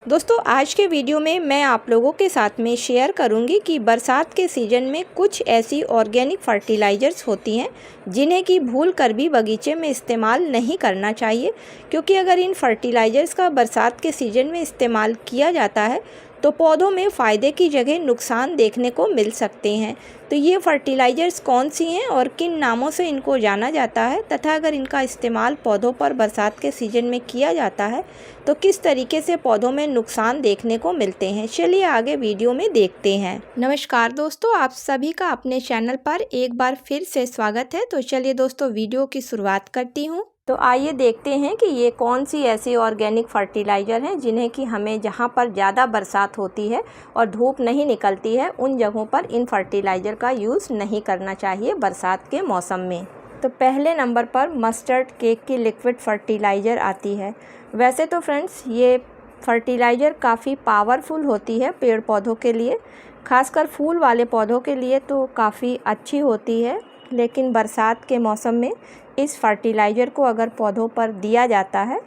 दोस्तों आज के वीडियो में मैं आप लोगों के साथ में शेयर करूंगी कि बरसात के सीज़न में कुछ ऐसी ऑर्गेनिक फर्टिलाइज़र्स होती हैं जिन्हें कि भूल कर भी बगीचे में इस्तेमाल नहीं करना चाहिए, क्योंकि अगर इन फर्टिलाइज़र्स का बरसात के सीज़न में इस्तेमाल किया जाता है तो पौधों में फ़ायदे की जगह नुकसान देखने को मिल सकते हैं। तो ये फर्टिलाइज़र्स कौन सी हैं और किन नामों से इनको जाना जाता है तथा अगर इनका इस्तेमाल पौधों पर बरसात के सीज़न में किया जाता है तो किस तरीके से पौधों में नुकसान देखने को मिलते हैं, चलिए आगे वीडियो में देखते हैं। नमस्कार दोस्तों, आप सभी का अपने चैनल पर एक बार फिर से स्वागत है। तो चलिए दोस्तों वीडियो की शुरुआत करती हूँ। तो आइए देखते हैं कि ये कौन सी ऐसी ऑर्गेनिक फर्टिलाइज़र हैं जिन्हें कि हमें जहाँ पर ज़्यादा बरसात होती है और धूप नहीं निकलती है उन जगहों पर इन फर्टिलाइज़र का यूज़ नहीं करना चाहिए बरसात के मौसम में। तो पहले नंबर पर मस्टर्ड केक की लिक्विड फर्टिलाइज़र आती है। वैसे तो फ्रेंड्स ये फर्टिलाइज़र काफ़ी पावरफुल होती है पेड़ पौधों के लिए, खासकर फूल वाले पौधों के लिए तो काफ़ी अच्छी होती है, लेकिन बरसात के मौसम में इस फर्टिलाइज़र को अगर पौधों पर दिया जाता है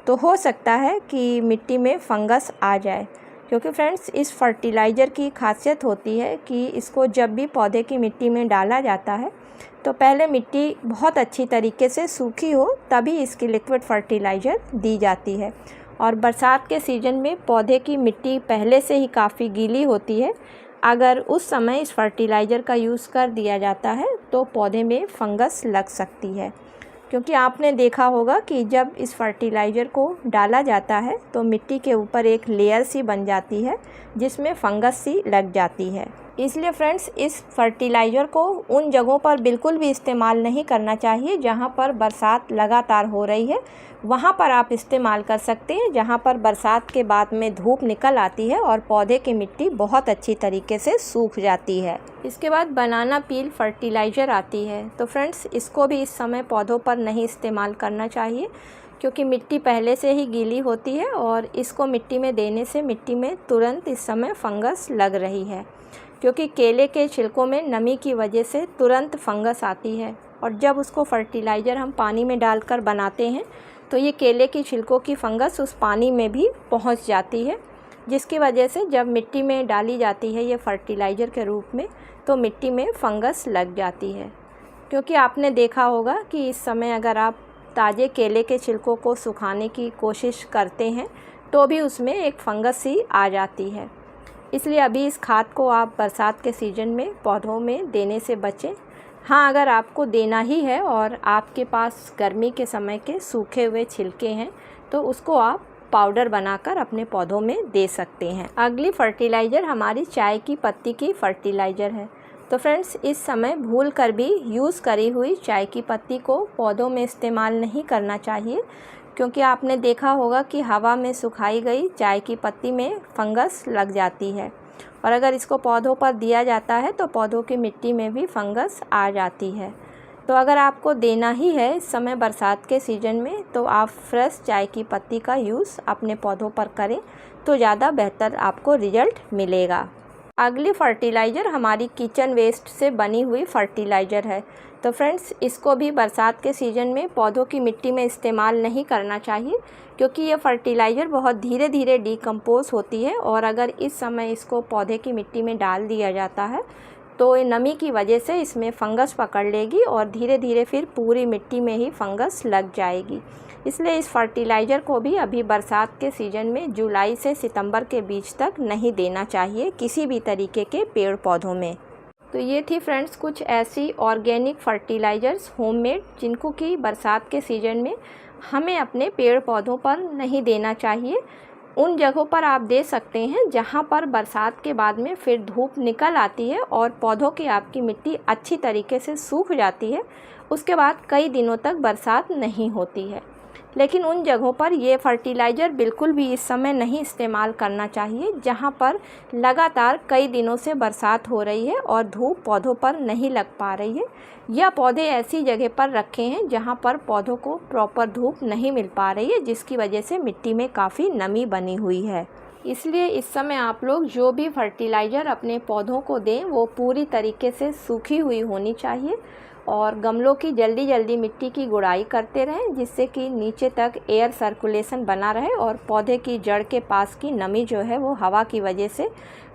तो हो सकता है कि मिट्टी में फंगस आ जाए, क्योंकि फ्रेंड्स इस फर्टिलाइज़र की खासियत होती है कि इसको जब भी पौधे की मिट्टी में डाला जाता है तो पहले मिट्टी बहुत अच्छी तरीके से सूखी हो तभी इसकी लिक्विड फर्टिलाइज़र दी जाती है। और बरसात के सीज़न में पौधे की मिट्टी पहले से ही काफ़ी गीली होती है, अगर उस समय इस फर्टिलाइज़र का यूज़ कर दिया जाता है तो पौधे में फंगस लग सकती है, क्योंकि आपने देखा होगा कि जब इस फर्टिलाइज़र को डाला जाता है तो मिट्टी के ऊपर एक लेयर सी बन जाती है जिसमें फंगस सी लग जाती है। इसलिए फ्रेंड्स इस फर्टिलाइज़र को उन जगहों पर बिल्कुल भी इस्तेमाल नहीं करना चाहिए जहां पर बरसात लगातार हो रही है। वहां पर आप इस्तेमाल कर सकते हैं जहां पर बरसात के बाद में धूप निकल आती है और पौधे की मिट्टी बहुत अच्छी तरीके से सूख जाती है। इसके बाद बनाना पील फर्टिलाइज़र आती है। तो फ्रेंड्स इसको भी इस समय पौधों पर नहीं इस्तेमाल करना चाहिए, क्योंकि मिट्टी पहले से ही गीली होती है और इसको मिट्टी में देने से मिट्टी में तुरंत इस समय फंगस लग रही है, क्योंकि केले के छिलकों में नमी की वजह से तुरंत फंगस आती है और जब उसको फर्टिलाइज़र हम पानी में डालकर बनाते हैं तो ये केले की छिलकों की फंगस उस पानी में भी पहुंच जाती है, जिसकी वजह से जब मिट्टी में डाली जाती है ये फर्टिलाइज़र के रूप में तो मिट्टी में फंगस लग जाती है। क्योंकि आपने देखा होगा कि इस समय अगर आप ताज़े केले के छिलकों को सुखाने की कोशिश करते हैं तो भी उसमें एक फंगस सी आ जाती है। इसलिए अभी इस खाद को आप बरसात के सीज़न में पौधों में देने से बचें। हाँ, अगर आपको देना ही है और आपके पास गर्मी के समय के सूखे हुए छिलके हैं तो उसको आप पाउडर बनाकर अपने पौधों में दे सकते हैं। अगली फर्टिलाइज़र हमारी चाय की पत्ती की फर्टिलाइज़र है। तो फ्रेंड्स इस समय भूल कर भी यूज़ करी हुई चाय की पत्ती को पौधों में इस्तेमाल नहीं करना चाहिए, क्योंकि आपने देखा होगा कि हवा में सुखाई गई चाय की पत्ती में फंगस लग जाती है और अगर इसको पौधों पर दिया जाता है तो पौधों की मिट्टी में भी फंगस आ जाती है। तो अगर आपको देना ही है इस समय बरसात के सीज़न में तो आप फ्रेश चाय की पत्ती का यूज़ अपने पौधों पर करें तो ज़्यादा बेहतर आपको रिजल्ट मिलेगा। अगली फर्टिलाइज़र हमारी किचन वेस्ट से बनी हुई फर्टिलाइज़र है। तो फ्रेंड्स इसको भी बरसात के सीज़न में पौधों की मिट्टी में इस्तेमाल नहीं करना चाहिए, क्योंकि ये फर्टिलाइज़र बहुत धीरे धीरे डिकम्पोज़ होती है और अगर इस समय इसको पौधे की मिट्टी में डाल दिया जाता है तो नमी की वजह से इसमें फंगस पकड़ लेगी और धीरे धीरे फिर पूरी मिट्टी में ही फंगस लग जाएगी। इसलिए इस फर्टिलाइज़र को भी अभी बरसात के सीज़न में जुलाई से सितंबर के बीच तक नहीं देना चाहिए किसी भी तरीके के पेड़ पौधों में। तो ये थी फ्रेंड्स कुछ ऐसी ऑर्गेनिक फर्टिलाइज़र्स होममेड जिनको कि बरसात के सीज़न में हमें अपने पेड़ पौधों पर नहीं देना चाहिए। उन जगहों पर आप दे सकते हैं जहां पर बरसात के बाद में फिर धूप निकल आती है और पौधों की आपकी मिट्टी अच्छी तरीके से सूख जाती है, उसके बाद कई दिनों तक बरसात नहीं होती है। लेकिन उन जगहों पर ये फर्टिलाइज़र बिल्कुल भी इस समय नहीं इस्तेमाल करना चाहिए जहां पर लगातार कई दिनों से बरसात हो रही है और धूप पौधों पर नहीं लग पा रही है, या पौधे ऐसी जगह पर रखे हैं जहां पर पौधों को प्रॉपर धूप नहीं मिल पा रही है, जिसकी वजह से मिट्टी में काफ़ी नमी बनी हुई है। इसलिए इस समय आप लोग जो भी फर्टिलाइज़र अपने पौधों को दें वो पूरी तरीके से सूखी हुई होनी चाहिए और गमलों की जल्दी जल्दी मिट्टी की गुड़ाई करते रहें, जिससे कि नीचे तक एयर सर्कुलेशन बना रहे और पौधे की जड़ के पास की नमी जो है वो हवा की वजह से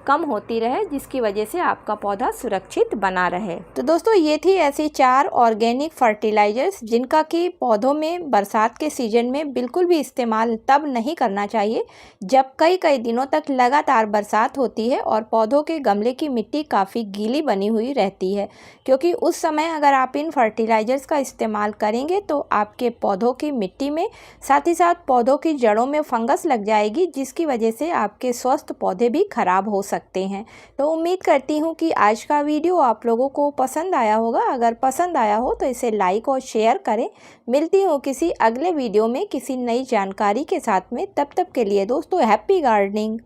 कम होती रहे, जिसकी वजह से आपका पौधा सुरक्षित बना रहे। तो दोस्तों ये थी ऐसी 4 ऑर्गेनिक फर्टिलाइजर्स जिनका कि पौधों में बरसात के सीजन में बिल्कुल भी इस्तेमाल तब नहीं करना चाहिए जब कई कई दिनों तक लगातार बरसात होती है और पौधों के गमले की मिट्टी काफ़ी गीली बनी हुई रहती है, क्योंकि उस समय अगर आप इन फर्टिलाइजर्स का इस्तेमाल करेंगे तो आपके पौधों की मिट्टी में साथ ही साथ पौधों की जड़ों में फंगस लग जाएगी, जिसकी वजह से आपके स्वस्थ पौधे भी खराब हो सकते हैं। तो उम्मीद करती हूँ कि आज का वीडियो आप लोगों को पसंद आया होगा। अगर पसंद आया हो तो इसे लाइक और शेयर करें। मिलती हूँ किसी अगले वीडियो में किसी नई जानकारी के साथ में। तब तक के लिए दोस्तों हैप्पी गार्डनिंग।